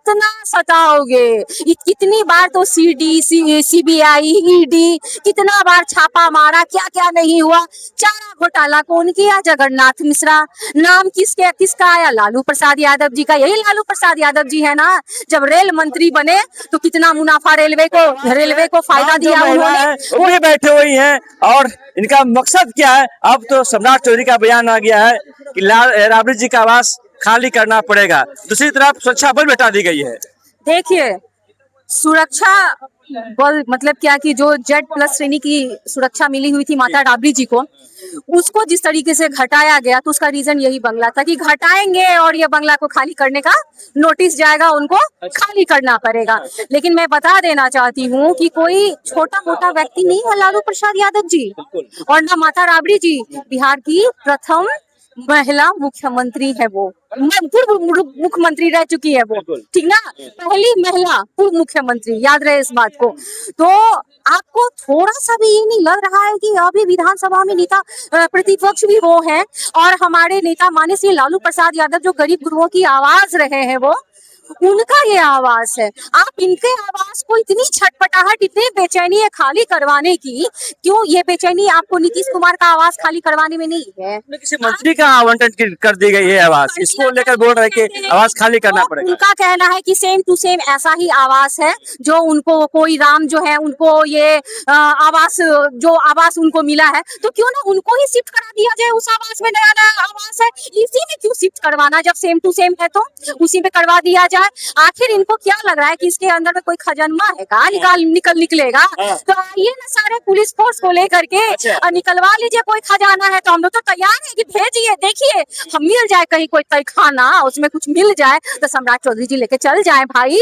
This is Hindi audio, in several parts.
कितना सताओगे? कितनी बार तो सीबीआई, ईडी कितना बार छापा मारा, क्या क्या नहीं हुआ। चारा घोटाला कौन किया? जगन्नाथ मिश्रा। नाम किसका आया? लालू प्रसाद यादव जी का। यही लालू प्रसाद यादव जी है ना, जब रेल मंत्री बने तो कितना मुनाफा रेलवे को फायदा दिया उन्होंने। वो भी बैठे हुई हैं और इनका मकसद क्या है? अब तो सम्राट चौधरी का बयान आ गया है कि राबड़ी जी का आवास खाली करना पड़ेगा। दूसरी तरफ सुरक्षा बल बैठा दी गई है। देखिए, सुरक्षा बल मतलब क्या कि जो Z+ श्रेणी की सुरक्षा मिली हुई थी माता राबड़ी जी को, उसको जिस तरीके से घटाया गया तो उसका रीजन यही बंगला था कि घटाएंगे और ये बंगला को खाली करने का नोटिस जाएगा, उनको खाली करना पड़ेगा। लेकिन मैं बता देना चाहती हूँ कि कोई छोटा मोटा व्यक्ति नहीं है लालू प्रसाद यादव जी, और ना माता राबड़ी जी। बिहार की प्रथम महिला मुख्यमंत्री है वो, पूर्व मुख्यमंत्री रह चुकी है वो, ठीक ना, पहली महिला पूर्व मुख्यमंत्री, याद रहे इस बात को। तो आपको थोड़ा सा भी ये नहीं लग रहा है कि अभी विधानसभा में नेता प्रतिपक्ष भी वो हैं और हमारे नेता माननीय श्री लालू प्रसाद यादव जो गरीब गुरुओं की आवाज रहे हैं, वो उनका ये आवाज है। आप इनके आवाज को इतनी छटपटाहट, इतनी बेचैनी है खाली करवाने की, क्यों ये बेचैनी आपको नीतीश कुमार का आवाज खाली करवाने में नहीं है? किसी मंत्री का आवंटन कर दी गई है आवास, इसको लेकर बोल रहे हैं कि आवास खाली करना पड़ेगा। उनका कहना है कि सेम टू सेम ऐसा ही आवास है जो उनको कोई राम जो है उनको ये आवास उनको मिला है, तो क्यों ना उनको ही शिफ्ट करा दिया जाए उस आवास में। नया नया आवास है, इसी में क्यों शिफ्ट करवाना? जब सेम टू सेम है तो उसी में करवा दिया जाए। आखिर इनको क्या लग रहा है कि इसके अंदर में कोई खजाना है का निकलेगा? तो आइए ना सारे पुलिस फोर्स को लेकर के निकलवा लीजिए कोई खजाना है तो। हम लोग तो तैयार है कि भेजिए, देखिए हम मिल जाए कहीं कोई तहखाना, उसमें कुछ मिल जाए तो सम्राट चौधरी जी लेके चल जाए भाई।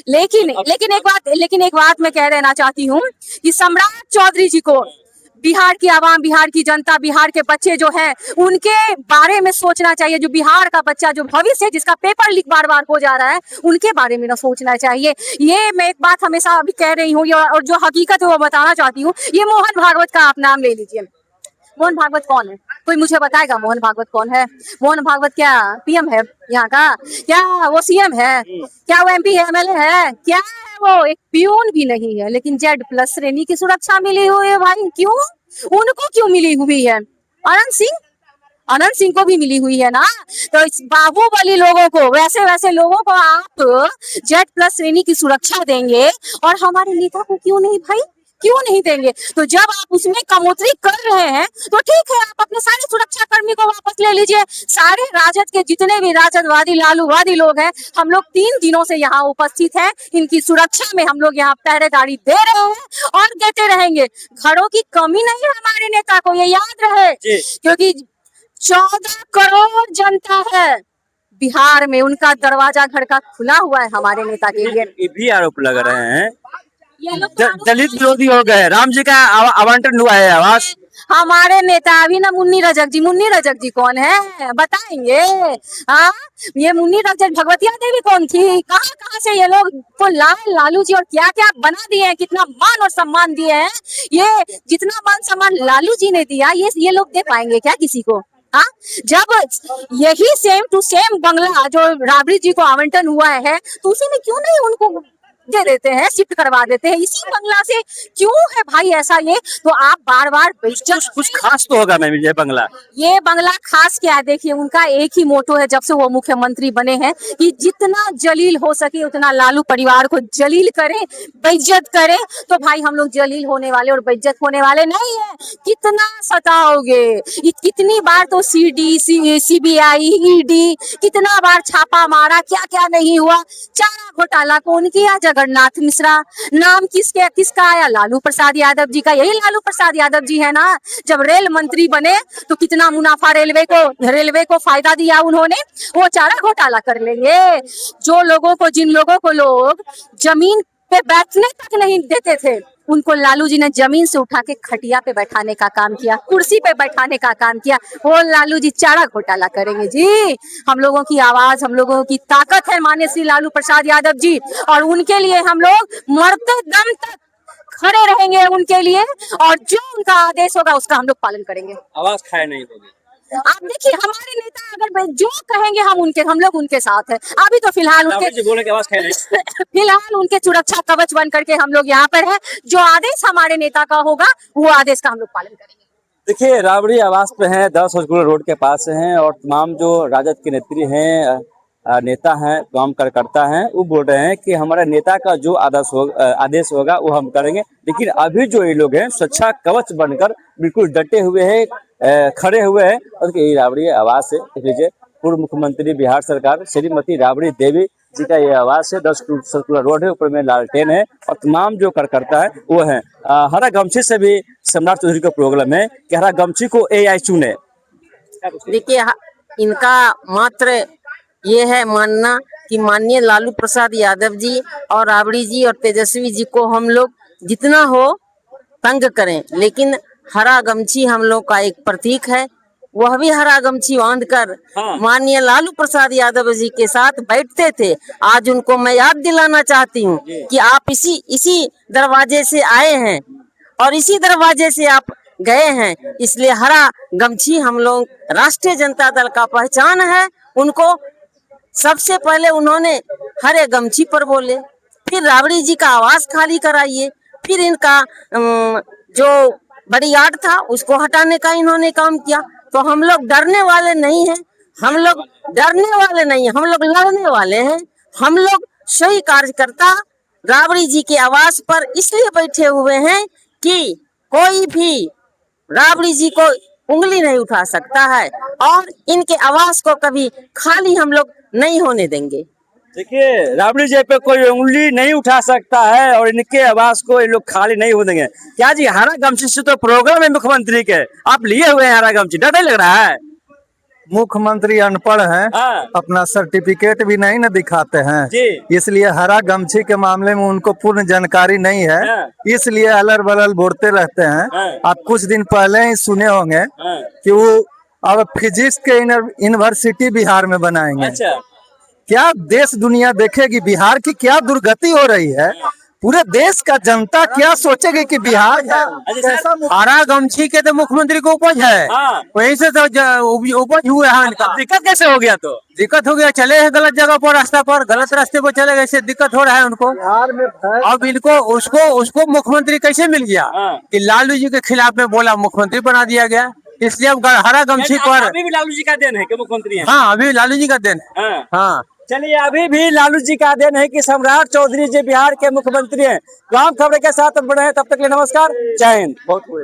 लेकिन एक बात मैं कह देना चाहती हूँ कि सम्राट चौधरी जी को बिहार की आवाम, बिहार की जनता, बिहार के बच्चे जो हैं उनके बारे में सोचना चाहिए। जो बिहार का बच्चा, जो भविष्य है, जिसका पेपर लीक बार बार हो जा रहा है, उनके बारे में ना सोचना चाहिए। ये मैं एक बात हमेशा अभी कह रही हूँ और जो हकीकत है वो बताना चाहती हूँ। ये मोहन भागवत का आप नाम ले लीजिए। मोहन भागवत कौन है? कोई मुझे बताएगा मोहन भागवत कौन है? मोहन भागवत क्या PM है यहाँ का? क्या वो CM है? क्या वो MP है, MLA है? क्या है वो? एक पियून भी नहीं है। लेकिन Z+ श्रेणी की सुरक्षा मिली हुई है भाई। क्यों? उनको क्यों मिली हुई है? अनंत सिंह को भी मिली हुई है ना। तो इस बाहुबली लोगों को, वैसे लोगों को आप Z+ श्रेणी की सुरक्षा देंगे और हमारे नेता को क्यों नहीं भाई? क्यों नहीं देंगे? तो जब आप उसमें कमौतरी कर रहे हैं तो ठीक है, आप अपने सारे सुरक्षा कर्मी को वापस ले लीजिए। सारे राजद के जितने भी राजदवादी लालूवादी लोग हैं, हम लोग 3 दिनों से यहाँ उपस्थित हैं। इनकी सुरक्षा में हम लोग यहाँ पहरेदारी दे रहे हैं और देते रहेंगे। घरों की कमी नहीं है हमारे नेता को, ये याद रहे, क्योंकि 14 करोड़ जनता है बिहार में, उनका दरवाजा घर का खुला हुआ है हमारे नेता के लिए। ये भी आरोप लग रहे हैं दलित विरोधी हो गए, राम जी का आवंटन हुआ है आवास। हमारे नेता अभी ना मुन्नी रजक जी कौन है बताएंगे? हाँ, ये मुन्नी रजक, भगवतिया देवी कौन थी? कहाँ से ये लोग को लालू जी और क्या क्या बना दिए हैं, कितना मान और सम्मान दिए हैं। ये जितना मान सम्मान लालू जी ने दिया, ये लोग दे पाएंगे क्या किसी को? हाँ, जब यही सेम टू सेम बंगला जो राबड़ी जी को आवंटन हुआ है तो उसी में क्यों नहीं उनको दे देते हैं, शिफ्ट करवा देते हैं? इसी बंगला से क्यों है भाई ऐसा? ये तो आप बार बार कुछ खास तो होगा मैम ये बंगला खास क्या है? देखिए, उनका एक ही मोटो है जब से वो मुख्यमंत्री बने हैं कि जितना जलील हो सके उतना लालू परिवार को जलील करें, बेइज्जत करें। तो भाई हम लोग जलील होने वाले और बेइज्जत होने वाले नहीं है। कितना सताओगे? कितनी बार तो सीबीआई, ईडी कितना बार छापा मारा, क्या क्या नहीं हुआ। चारा घोटाला कौन किया? जगन्नाथ मिश्रा। नाम किसका आया? लालू प्रसाद यादव जी का। यही लालू प्रसाद यादव जी है ना, जब रेल मंत्री बने तो कितना मुनाफा रेलवे को फायदा दिया उन्होंने। वो चारा घोटाला कर लेंगे? जिन लोगों को लोग जमीन पे बैठने तक नहीं देते थे, उनको लालू जी ने जमीन से उठा के खटिया पे बैठाने का काम किया, कुर्सी पे बैठाने का काम किया। वो लालू जी चारा घोटाला करेंगे जी? हम लोगों की आवाज, हम लोगों की ताकत है माननीय श्री लालू प्रसाद यादव जी, और उनके लिए हम लोग मरते दम तक खड़े रहेंगे उनके लिए, और जो उनका आदेश होगा उसका हम लोग पालन करेंगे। आवाज खाए नहीं होगी। आप देखिए हमारे नेता अगर जो कहेंगे हम लोग उनके साथ है। अभी तो फिलहाल उनके राबड़ी जी बोले के आवाज खाए नहीं। फिलहाल उनके सुरक्षा कवच बन करके हम लोग यहाँ पर है। जो आदेश हमारे नेता का होगा वो आदेश का हम लोग पालन करेंगे। देखिए राबड़ी आवास पे हैं, 10 हॉस्पिटल रोड के पास हैं और तमाम जो राजद के नेत्री हैं, नेता हैं, तमाम कार्यकर्ता हैं, वो बोल रहे हैं कि हमारे नेता का जो आदेश होगा वो हम करेंगे। लेकिन अभी जो ये लोग हैं सुरक्षा कवच बनकर बिल्कुल डटे हुए हैं, खड़े हुए हैं। और ये राबड़ी आवास है, देख लीजिए पूर्व मुख्यमंत्री बिहार सरकार श्रीमती राबड़ी देवी जी का ये आवास है। 10 सर्कुलर रोड है, ऊपर में लालटेन है और तमाम जो कार्यकर्ता है वो है। हरा गमछी से भी सम्राट चौधरी का प्रोग्राम है कि हरा गमछी को AI चुने। देखिए इनका मात्र ये है मानना कि माननीय लालू प्रसाद यादव जी और राबड़ी जी और तेजस्वी जी को हम लोग जितना हो तंग करें, लेकिन हरा गमछी हम लोग का एक प्रतीक है। वह भी हरा गमछी बांध कर माननीय लालू प्रसाद यादव जी के साथ बैठते थे। आज उनको मैं याद दिलाना चाहती हूँ कि आप इसी दरवाजे से आए हैं और इसी दरवाजे से आप गए हैं, इसलिए हरा गमछी हम लोग राष्ट्रीय जनता दल का पहचान है। उनको सबसे पहले उन्होंने हरे गमछी पर बोले, फिर राबड़ी जी का आवास खाली कराइए, फिर इनका जो बड़ी यार्ड था उसको हटाने का इन्होंने काम किया। तो हम लोग डरने वाले नहीं हैं, हम लोग डरने वाले नहीं हैं, हम लोग लड़ने वाले हैं। हम लोग सही कार्यकर्ता राबड़ी जी के आवास पर इसलिए बैठे हुए हैं कि कोई भी राबड़ी जी को उंगली नहीं उठा सकता है और इनके आवास को कभी खाली हम लोग नहीं होने देंगे। देखिए राबड़ी जी पे कोई उंगली नहीं उठा सकता है और इनके आवास को ये लोग खाली नहीं होने देंगे। क्या जी हरा गमछी से तो प्रोग्राम है मुख्यमंत्री के, आप लिए हुए हैं हरा गमछी, डर नहीं लग रहा है? मुख्यमंत्री अनपढ़ हैं, हाँ। अपना सर्टिफिकेट भी नहीं न दिखाते हैं, जी। इसलिए हरा गमछी के मामले में उनको पूर्ण जानकारी नहीं है, हाँ। इसलिए अलर बलर बोलते रहते हैं। हाँ। आप कुछ दिन पहले ही सुने होंगे हाँ। कि वो अब फिजिक्स के यूनिवर्सिटी बिहार में बनाएंगे। अच्छा। क्या देश दुनिया देखेगी बिहार की क्या दुर्गति हो रही है? पूरे देश का जनता क्या सोचेगी कि बिहार कैसा हरा गमछी के तो मुख्यमंत्री को उपज है, हाँ। वहीं से तो उपज हुए हैं इनका। दिक्कत कैसे हो गया? तो दिक्कत हो गया, चले हैं गलत जगह पर, रास्ता पर, गलत रास्ते पर चले गए, इससे दिक्कत हो रहा है उनको। बिहार में अब इनको उसको मुख्यमंत्री कैसे मिल गया हाँ। कि लालू जी के खिलाफ में बोला, मुख्यमंत्री बना दिया गया। इसलिए अब हरा गमछी पर अभी भी लालू जी का देन है कि मुख्यमंत्री है? हाँ, अभी लालू जी का दिन है। हाँ। हाँ, चलिए अभी भी लालू जी का देन है कि सम्राट चौधरी जी बिहार के मुख्यमंत्री हैं। तमाम खबरें के साथ बने हैं, तब तक के लिए नमस्कार, जय हिंद। बहुत